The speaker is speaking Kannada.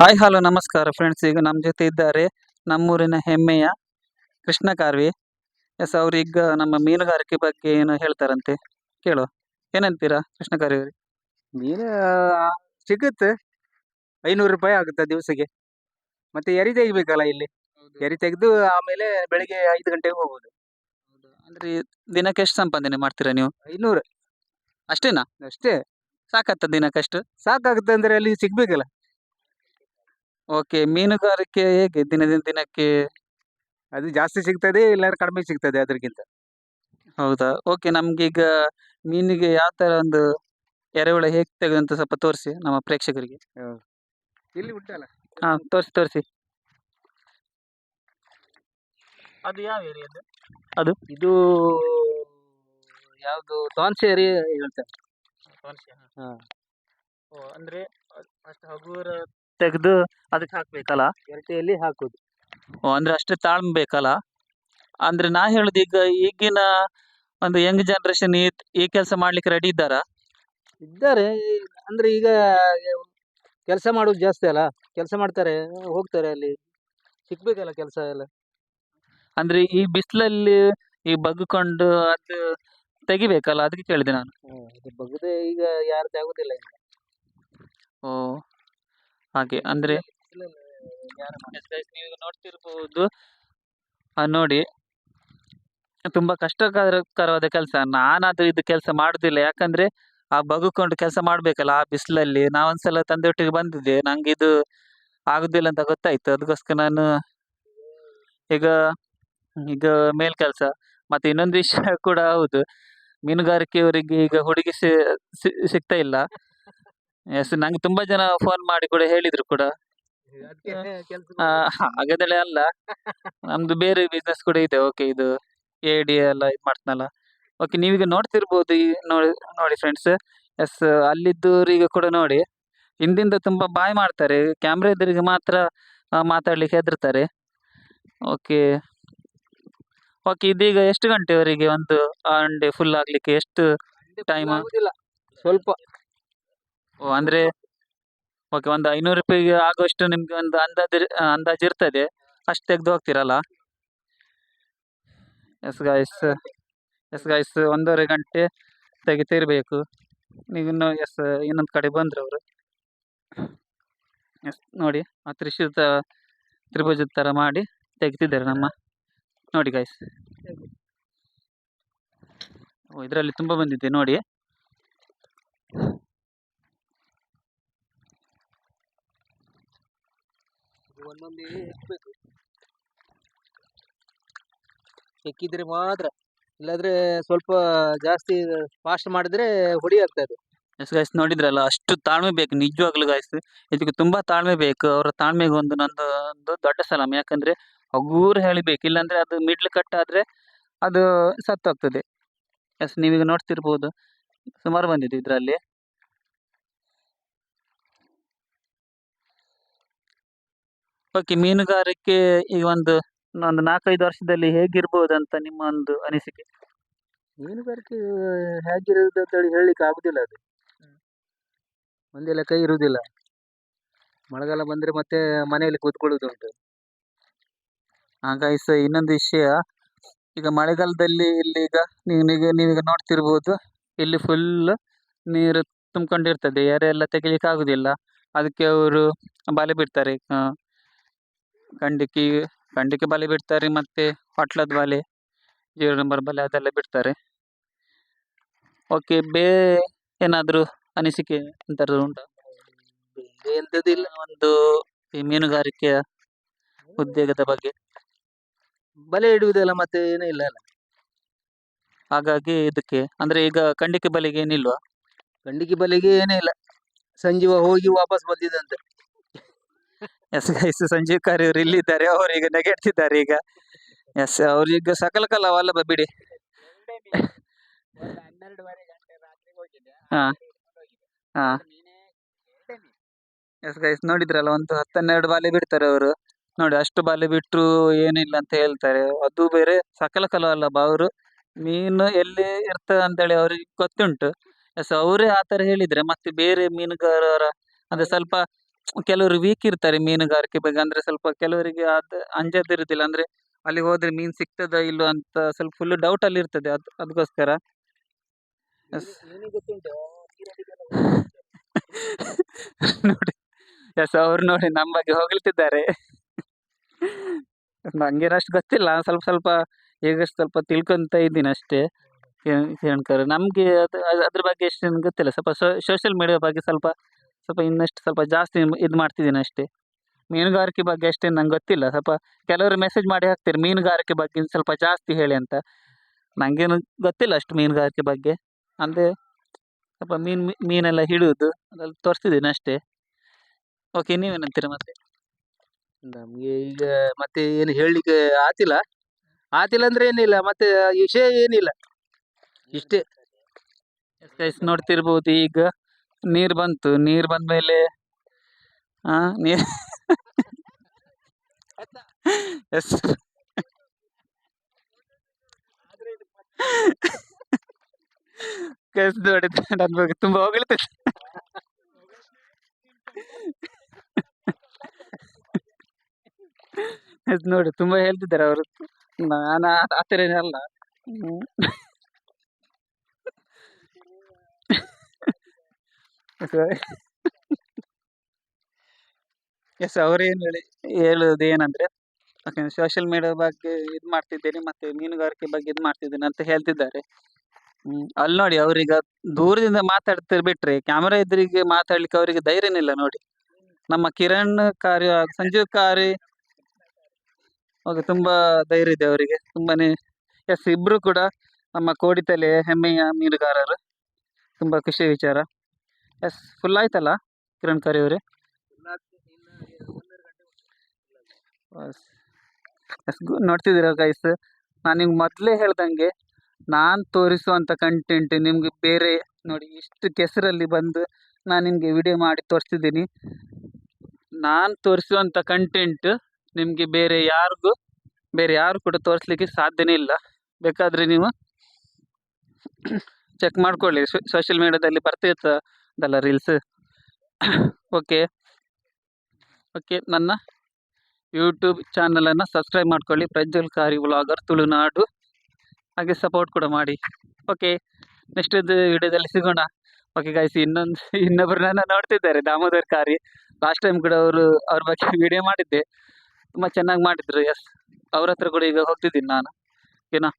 ಹಾಯ್ ಹಲೋ ನಮಸ್ಕಾರ ಫ್ರೆಂಡ್ಸ್. ಈಗ ನಮ್ಮ ಜೊತೆ ಇದ್ದಾರೆ ನಮ್ಮೂರಿನ ಹೆಮ್ಮೆಯ ಕೃಷ್ಣ ಕಾರ್ವಿ. ಎಸ್, ಅವ್ರೀಗ ನಮ್ಮ ಮೀನುಗಾರಿಕೆ ಬಗ್ಗೆ ಏನು ಹೇಳ್ತಾರಂತೆ ಕೇಳುವ. ಏನಂತೀರಾ ಕೃಷ್ಣ ಕಾರ್ವಿ ಅವ್ರೆ? ಮೀನು ಸಿಗುತ್ತೆ. 500 ರೂಪಾಯಿ ಆಗುತ್ತೆ ದಿವಸಕ್ಕೆ. ಮತ್ತೆ ಎರಿ ತೆಗಿಬೇಕಲ್ಲ ಇಲ್ಲಿ. ಎರಿ ತೆಗೆದು ಆಮೇಲೆ ಬೆಳಿಗ್ಗೆ 5 ಗಂಟೆಗೆ ಹೋಗೋದು. ಅಂದ್ರೆ ದಿನಕ್ಕೆ ಎಷ್ಟು ಸಂಪಾದನೆ ಮಾಡ್ತೀರಾ ನೀವು? 500 ಅಷ್ಟೇನಾ? ಅಷ್ಟೇ. ಸಾಕತ್ತ ದಿನಕ್ಕಷ್ಟು? ಸಾಕಾಗುತ್ತೆ ಅಂದ್ರೆ ಅಲ್ಲಿ ಸಿಗ್ಬೇಕಲ್ಲ. ಓಕೆ, ಮೀನುಗಾರಿಕೆ ಹೇಗೆ ದಿನದಿಂದ ದಿನಕ್ಕೆ? ಅದು ಜಾಸ್ತಿ ಸಿಗ್ತದೆ ಇಲ್ಲಾಂದ್ರೆ ಕಡಿಮೆ ಸಿಗ್ತದೆ ಅದಕ್ಕಿಂತ. ಹೌದಾ? ಓಕೆ, ನಮ್ಗೀಗ ಮೀನಿಗೆ ಯಾವ ತರ ಒಂದು ಎರೆಹುಳ ಹೇಗೆ ತೆಗೆದಂತ ಸ್ವಲ್ಪ ತೋರಿಸಿ ನಮ್ಮ ಪ್ರೇಕ್ಷಕರಿಗೆ. ಇಲ್ಲಿ ಉಂಟಲ್ಲ. ಹಾ, ತೋರಿಸಿ. ಅದು ಯಾವ ಏರಿಯಾದ್ದು? ಅದು ಇದು ಯಾವುದು ತಾನ್ಸೆ ಏರಿ ಹೇಳ್ತಾರೆ. ಹಾ. ಅಂದ್ರೆ ಅಷ್ಟು ಹಗುರ ತೆಗೆದು ಅದಕ್ಕೆ ಹಾಕ್ಬೇಕಲ್ಲ? ಕೆರಟೆಯಲ್ಲಿ ಹಾಕೋದು. ಅಂದ್ರೆ ಅಷ್ಟೇ ತಾಳ್ಮೆ ಬೇಕಲ್ಲ? ಅಂದ್ರೆ ನಾ ಹೇಳುದು ಈಗ ಈಗಿನ ಒಂದು ಯಂಗ್ ಜನರೇಷನ್ ಈ ಕೆಲಸ ಮಾಡ್ಲಿಕ್ಕೆ ರೆಡಿ ಇದ್ದಾರಾ? ಇದ್ದಾರೆ. ಅಂದ್ರೆ ಈಗ ಕೆಲಸ ಮಾಡೋದು ಜಾಸ್ತಿ ಅಲ್ಲ. ಕೆಲಸ ಮಾಡ್ತಾರೆ, ಹೋಗ್ತಾರೆ ಅಲ್ಲಿ. ಸಿಗ್ಬೇಕಲ್ಲ ಕೆಲಸ ಎಲ್ಲ. ಅಂದ್ರೆ ಈ ಬಿಸಿಲಲ್ಲಿ ಈ ಬಗ್ಕೊಂಡು ಅದು ತೆಗಿಬೇಕಲ್ಲ, ಅದಕ್ಕೆ ಕೇಳಿದೆ ನಾನು. ಅದು ಬಗ್ಗದೆ ಈಗ ಯಾರ್ದು ಆಗುದಿಲ್ಲ ಈಗ. ಓ, ಹಾಗೆ ಅಂದ್ರೆ ಬಿಸಿಲಲ್ಲಿ ಯಾರು Yes guys, ನೀವು ನೋಡ್ತಿರ್ಬೋದು. ನೋಡಿ, ತುಂಬಾ ಕಷ್ಟಕರವಾದ ಕೆಲಸ. ನಾನಾದ್ರೂ ಇದು ಕೆಲಸ ಮಾಡುದಿಲ್ಲ, ಯಾಕಂದ್ರೆ ಆ ಬಗ್ಕೊಂಡು ಕೆಲಸ ಮಾಡ್ಬೇಕಲ್ಲ ಆ ಬಿಸಿಲಲ್ಲಿ. ನಾವೊಂದ್ಸಲ ತಂದೆಯೊಟ್ಟಿಗೆ ಬಂದಿದ್ದೆ, ನಂಗೆ ಇದು ಆಗುದಿಲ್ಲ ಅಂತ ಗೊತ್ತಾಯ್ತು. ಅದಕ್ಕೋಸ್ಕರ ನಾನು ಈಗ ಈಗ ಮೇಲ್ ಕೆಲಸ. ಮತ್ತೆ ಇನ್ನೊಂದು ವಿಷಯ ಕೂಡ ಹೌದು, ಮೀನುಗಾರಿಕೆಯವರಿಗೆ ಈಗ ಹುಡುಗಿ ಸಿಗ್ತಾ ಇಲ್ಲ. ಎಸ್, ನಂಗೆ ತುಂಬಾ ಜನ ಫೋನ್ ಮಾಡಿ ಕೂಡ ಹೇಳಿದ್ರು ಕೂಡ. ಆ, ಹಾಗಾದ್ರೆ ಅಲ್ಲ, ನಮ್ದು ಬೇರೆ ಬಿಸ್ನೆಸ್ ಕೂಡ ಇದೆ. ಓಕೆ, ಇದು ಏಡಿ ಎಲ್ಲ ಇದು ಮಾಡ್ತಾನಲ್ಲ. ಓಕೆ, ನೀವೀಗ ನೋಡ್ತಿರ್ಬೋದು. ಈ ನೋಡಿ ಫ್ರೆಂಡ್ಸ್. ಎಸ್, ಅಲ್ಲಿದ್ದವ್ರಿಗೆ ಕೂಡ ನೋಡಿ, ಹಿಂದಿಂದ ತುಂಬಾ ಬಾಯ್ ಮಾಡ್ತಾರೆ, ಕ್ಯಾಮ್ರಾ ಎದುರಿಗೆ ಮಾತ್ರ ಮಾತಾಡ್ಲಿಕ್ಕೆ ಹೆದರ್ತಾರೆ. ಓಕೆ ಇದೀಗ ಎಷ್ಟು ಗಂಟೆವರೆಗೆ ಒಂದು ಅಂಡೆ ಫುಲ್ ಆಗ್ಲಿಕ್ಕೆ ಎಷ್ಟು ಟೈಮ್? ಆಗುದಿಲ್ಲ, ಸ್ವಲ್ಪ. ಅಂದ್ರೆ ಓಕೆ, ಒಂದು 500 ರೂಪಾಯಿಗೆ ಆಗುವಷ್ಟು ನಿಮ್ಗೆ ಒಂದು ಅಂದಾಜು ಇರ್ತದೆ, ಅಷ್ಟು ತೆಗ್ದು ಹೋಗ್ತೀರಲ್ಲ? ಎಸ್ ಗಾಯ್ಸ್, 1.5 ಗಂಟೆ ತೆಗಿತಿರ್ಬೇಕು. ನೀವಿನ್ನು ಇನ್ನೊಂದು ಕಡೆ ಬಂದ್ರು ಅವರು. ಎಸ್, ನೋಡಿ ಆ ತ್ರಿಭುಜದ ತರ ಮಾಡಿ ತೆಗಿತಿದ್ದಾರೆ ನಮ್ಮ. ನೋಡಿ ಗಾಯ್ಸ್, ಇದರಲ್ಲಿ ತುಂಬಾ ಬಂದಿದೆ ನೋಡಿ. ಒಂದೊಂದೇ ಹೆಕ್ಬೇಕು. ಹೆಕ್ಕಿದ್ರೆ ಮಾತ್ರ, ಇಲ್ಲಾದ್ರೆ ಸ್ವಲ್ಪ ಜಾಸ್ತಿ ಫಾಸ್ಟ್ ಮಾಡಿದ್ರೆ ಹೊಡಿ ಆಗ್ತದೆ. ಎಸ್ ಗಾಯ್ಸ್, ನೋಡಿದ್ರಲ್ಲ, ಅಷ್ಟು ತಾಳ್ಮೆ ಬೇಕು ನಿಜವಾಗ್ಲೂ ಗಾಯ್ಸ್. ಇದಕ್ಕೆ ತುಂಬಾ ತಾಳ್ಮೆ ಬೇಕು. ಅವರ ತಾಳ್ಮೆಗೆ ಒಂದು ದೊಡ್ಡ ಸಲಾಮ್. ಯಾಕಂದ್ರೆ ಹಗೂರು ಹೇಳಿಬೇಕು, ಇಲ್ಲಾಂದ್ರೆ ಅದು ಮಿಡ್ಲ್ ಕಟ್ ಆದ್ರೆ ಅದು ಸತ್ತೋಗ್ತದೆ. ಎಸ್, ನೀವೀಗ ನೋಡ್ತಿರ್ಬೋದು, ಸುಮಾರು ಬಂದಿದೆ ಇದರಲ್ಲಿ. ಓಕೆ, ಮೀನುಗಾರಿಕೆ ಈ ಒಂದು 4-5 ವರ್ಷದಲ್ಲಿ ಹೇಗಿರ್ಬೋದು ಅಂತ ನಿಮ್ಮ ಒಂದು ಅನಿಸಿಕೆ? ಮೀನುಗಾರಿಕೆ ಹೇಗಿರುವುದು ಅಂತೇಳಿ ಹೇಳಲಿಕ್ಕೆ ಆಗುದಿಲ್ಲ. ಅದು ಒಂದೇ ಲೆಕ್ಕ ಇರುವುದಿಲ್ಲ. ಮಳೆಗಾಲ ಬಂದ್ರೆ ಮತ್ತೆ ಮನೆಯಲ್ಲಿ ಕೂತ್ಕೊಳ್ಳುವುದುಂಟು. ಗೈಸ್, ಇನ್ನೊಂದು ವಿಷಯ, ಈಗ ಮಳೆಗಾಲದಲ್ಲಿ ಇಲ್ಲಿ ಈಗ ನೀವೀಗ ನೋಡ್ತಿರ್ಬೋದು, ಇಲ್ಲಿ ಫುಲ್ ನೀರು ತುಂಬಿಕೊಂಡಿರ್ತದೆ. ಎರೆ ಎಲ್ಲ ತೆಗಿಲಿಕ್ಕೆ ಆಗುದಿಲ್ಲ. ಅದಕ್ಕೆ ಅವರು ಬಲೆ ಬಿಡ್ತಾರೆ. ಖಂಡಿಕೆ ಬಲೆ ಬಿಡ್ತಾರೆ, ಮತ್ತೆ ಹೊಟ್ಲದ ಬಲೆ, 0 ನಂಬರ್ ಬಲೆ ಅದೆಲ್ಲ ಬಿಡ್ತಾರೆ. ಓಕೆ, ಏನಾದ್ರು ಅನಿಸಿಕೆ ಎಂತಾದ್ರು ಉಂಟಾ? ಎಂತದಿಲ್ಲ. ಒಂದು ಈ ಮೀನುಗಾರಿಕೆಯ ಉದ್ಯೋಗದ ಬಗ್ಗೆ. ಬಲೆ ಇಡುವುದಲ್ಲ, ಮತ್ತೆ ಏನೂ ಇಲ್ಲ ಅಲ್ಲ. ಹಾಗಾಗಿ ಇದಕ್ಕೆ ಅಂದ್ರೆ ಈಗ ಖಂಡಿಕೆ ಬಲೆಗೆ ಏನಿಲ್ವಾ? ಖಂಡಿಕೆ ಬಲೆಗೆ ಏನೇ ಇಲ್ಲ. ಸಂಜೆ ಹೋಗಿ ವಾಪಸ್ ಬಂದಿದಂತೆ. ಎಸ್ ಗೈಸ್, ಸಂಜೀವ್ ಕಾರ್ಯ ಅವರು ಇಲ್ಲಿದ್ದಾರೆ. ಅವರು ಈಗ ನೆಗೆಡ್ತಿದ್ದಾರೆ ಈಗ. ಎಸ್, ಅವ್ರೀಗ ಸಕಲ ಕಲ ವಲ್ಲಭ ಬಿಡಿ. ಹಾ ಹಾ ಎಸ್ ಗೈಸ್, ನೋಡಿದ್ರಲ್ಲ, ಒಂದು 10-12 ಬಾಲೆ ಬಿಡ್ತಾರೆ ಅವರು. ನೋಡಿ, ಅಷ್ಟು ಬಾಲೆ ಬಿಟ್ರು ಏನಿಲ್ಲ ಅಂತ ಹೇಳ್ತಾರೆ. ಅದು ಬೇರೆ ಸಕಲ ಕಲ ವಲ್ಲಭ. ಅವರು ಮೀನು ಎಲ್ಲಿ ಇರ್ತದೆ ಅಂತೇಳಿ ಅವ್ರಿಗೆ ಗೊತ್ತುಂಟು. ಎಸ್, ಅವರೇ ಆತರ ಹೇಳಿದ್ರೆ ಮತ್ತೆ ಬೇರೆ ಮೀನುಗಾರರ ಅಂದ್ರೆ ಸ್ವಲ್ಪ ಕೆಲವರು ವೀಕ್ ಇರ್ತಾರೆ ಮೀನುಗಾರಿಕೆ ಬಗ್ಗೆ, ಅಂದ್ರೆ ಸ್ವಲ್ಪ ಕೆಲವರಿಗೆ ಅದು ಅಂಜದಿರುದಿಲ್ಲ, ಅಂದ್ರೆ ಅಲ್ಲಿ ಹೋದ್ರೆ ಮೀನ್ ಸಿಗ್ತದ ಇಲ್ವಾ ಅಂತ ಸ್ವಲ್ಪ ಫುಲ್ ಡೌಟ್ ಅಲ್ಲಿ ಇರ್ತದೆ, ಅದಕ್ಕೋಸ್ಕರ. ಎಸ್. ನೋಡಿ, ಎಸ್, ಅವ್ರು ನೋಡಿ ನಮ್ಮ ಬಗ್ಗೆ ಹೊಗಳ್ತಿದ್ದಾರೆ. ನಂಗೇನಷ್ಟು ಗೊತ್ತಿಲ್ಲ, ಸ್ವಲ್ಪ ಸ್ವಲ್ಪ ಈಗ ಸ್ವಲ್ಪ ತಿಳ್ಕೊಂತ ಇದ್ದೀನಿ ಅಷ್ಟೇ. ಕಿರಣ್ ನಮ್ಗೆ ಅದ್ರ ಬಗ್ಗೆ ಎಷ್ಟು ಗೊತ್ತಿಲ್ಲ, ಸ್ವಲ್ಪ ಸೋಷಿಯಲ್ ಮೀಡಿಯಾ ಬಗ್ಗೆ ಸ್ವಲ್ಪ ಸ್ವಲ್ಪ ಇನ್ನಷ್ಟು ಸ್ವಲ್ಪ ಜಾಸ್ತಿ ಇದು ಮಾಡ್ತಿದ್ದೀನಿ ಅಷ್ಟೇ. ಮೀನುಗಾರಿಕೆ ಬಗ್ಗೆ ಅಷ್ಟೇನು ನಂಗೆ ಗೊತ್ತಿಲ್ಲ. ಸ್ವಲ್ಪ ಕೆಲವರು ಮೆಸೇಜ್ ಮಾಡಿ ಹಾಕ್ತಾರೆ ಮೀನುಗಾರಿಕೆ ಬಗ್ಗೆ ಇನ್ನು ಸ್ವಲ್ಪ ಜಾಸ್ತಿ ಹೇಳಿ ಅಂತ. ನಂಗೇನು ಗೊತ್ತಿಲ್ಲ ಅಷ್ಟು ಮೀನುಗಾರಿಕೆ ಬಗ್ಗೆ, ಅಂದ್ರೆ ಸ್ವಲ್ಪ ಮೀನೆಲ್ಲ ಹಿಡಿಯುವುದು ಅದ್ರಲ್ಲಿ ತೋರಿಸ್ತಿದ್ದೀನಿ ಅಷ್ಟೇ. ಓಕೆ, ನೀವೇನಂತೀರ ಮತ್ತೆ? ನಮ್ಗೆ ಈಗ ಮತ್ತೆ ಏನು ಹೇಳಲಿಕ್ಕೆ ಆತಿಲ್ಲ. ಆತಿಲ್ಲ ಅಂದ್ರೆ ಏನಿಲ್ಲ, ಮತ್ತೆ ವಿಷಯ ಏನಿಲ್ಲ, ಇಷ್ಟೇ. ಗೈಸ್ ನೋಡ್ತಿರ್ಬೋದು, ಈಗ ನೀರು ಬಂತು, ನೀರು ಬಂದ್ಮೇಲೆ ನೀರ್ ಎಸ್. ಗೈಸ್ ನೋಡಿ, ನನ್ನ ಬಗ್ಗೆ ತುಂಬಾ ಹೊಗಳ್ತಿದ್ದೆ. ಎಸ್ ನೋಡಿ, ತುಂಬಾ ಹೇಳ್ತಿದ್ದಾರೆ ಅವರು, ನಾನು ಆ ಥರ ಅಲ್ಲ. ಎಸ್, ಅವ್ರೇನು ಹೇಳುವುದು ಏನಂದ್ರೆ, ಸೋಷಿಯಲ್ ಮೀಡಿಯಾ ಬಗ್ಗೆ ಇದು ಮಾಡ್ತಿದ್ದೇನೆ, ಮತ್ತೆ ಮೀನುಗಾರಿಕೆ ಬಗ್ಗೆ ಇದು ಮಾಡ್ತಿದ್ದೇನೆ ಅಂತ ಹೇಳ್ತಿದ್ದಾರೆ. ಅಲ್ಲಿ ನೋಡಿ, ಅವ್ರೀಗ ದೂರದಿಂದ ಮಾತಾಡ್ತಿರ್ ಬಿಟ್ರೆ ಕ್ಯಾಮರಾ ಎದುರಿಗೆ ಮಾತಾಡ್ಲಿಕ್ಕೆ ಅವರಿಗೆ ಧೈರ್ಯನೇ ಇಲ್ಲ ನೋಡಿ. ನಮ್ಮ ಕಿರಣ್ ಕಾರ್ಯ, ಸಂಜೀವ್ ಕಾರ್ಯ, ತುಂಬಾ ಧೈರ್ಯ ಇದೆ ಅವರಿಗೆ, ತುಂಬಾನೇ. ಎಸ್, ಇಬ್ರು ಕೂಡ ನಮ್ಮ ಕೋಡಿತಲೆ ಹೆಮ್ಮೆಯ ಮೀನುಗಾರರು, ತುಂಬಾ ಖುಷಿ ವಿಚಾರ. ಎಸ್, ಫುಲ್ ಆಯ್ತಲ್ಲ ಕಿರಣ್ ಕಾರ್ಯ ಅವರೇ? ಎಸ್, ನೋಡ್ತಿದ್ದೀರಾ ಗೈಸ್, ನಾನು ನಿಮ್ಗೆ ಮೊದಲೇ ಹೇಳ್ದಂಗೆ, ನಾನು ತೋರಿಸುವಂಥ ಕಂಟೆಂಟ್ ನಿಮ್ಗೆ ಬೇರೆ ನೋಡಿ, ಇಷ್ಟು ಕೆಸರಲ್ಲಿ ಬಂದು ನಾನು ನಿಮಗೆ ವಿಡಿಯೋ ಮಾಡಿ ತೋರಿಸ್ತಿದ್ದೀನಿ. ನಾನು ತೋರಿಸುವಂಥ ಕಂಟೆಂಟ್ ನಿಮಗೆ ಬೇರೆ ಯಾರು ಕೂಡ ತೋರಿಸ್ಲಿಕ್ಕೆ ಸಾಧ್ಯನೇ ಇಲ್ಲ. ಬೇಕಾದರೆ ನೀವು ಚೆಕ್ ಮಾಡ್ಕೊಳ್ಳಿ, ಸೋಷಿಯಲ್ ಮೀಡಿಯಾದಲ್ಲಿ ಬರ್ತಿರ್ತದಲ್ಲ ರೀಲ್ಸ್. ಓಕೆ, ನನ್ನ ಯೂಟ್ಯೂಬ್ ಚಾನಲನ್ನು ಸಬ್ಸ್ಕ್ರೈಬ್ ಮಾಡ್ಕೊಳ್ಳಿ, ಪ್ರಜ್ವಲ್ ಕಾರಿ ವ್ಲಾಗರ್ ತುಳುನಾಡು, ಹಾಗೆ ಸಪೋರ್ಟ್ ಕೂಡ ಮಾಡಿ. ಓಕೆ, ನೆಕ್ಸ್ಟ್ ವಿಡಿಯೋದಲ್ಲಿ ಸಿಗೋಣ. ಓಕೆ ಗೈಸ್, ಇನ್ನೊಬ್ಬರು ನನ್ನ ನೋಡ್ತಿದ್ದಾರೆ, ದಾಮೋದರ್ ಕಾರಿ. ಲಾಸ್ಟ್ ಟೈಮ್ ಕೂಡ ಅವ್ರ ಬಗ್ಗೆ ವಿಡಿಯೋ ಮಾಡಿದ್ದೆ, ತುಂಬ ಚೆನ್ನಾಗಿ ಮಾಡಿದ್ರು. ಎಸ್, ಅವ್ರ ಹತ್ರ ಕೂಡ ಈಗ ಹೋಗ್ತಿದ್ದೀನಿ ನಾನು, ಓಕೆನಾ?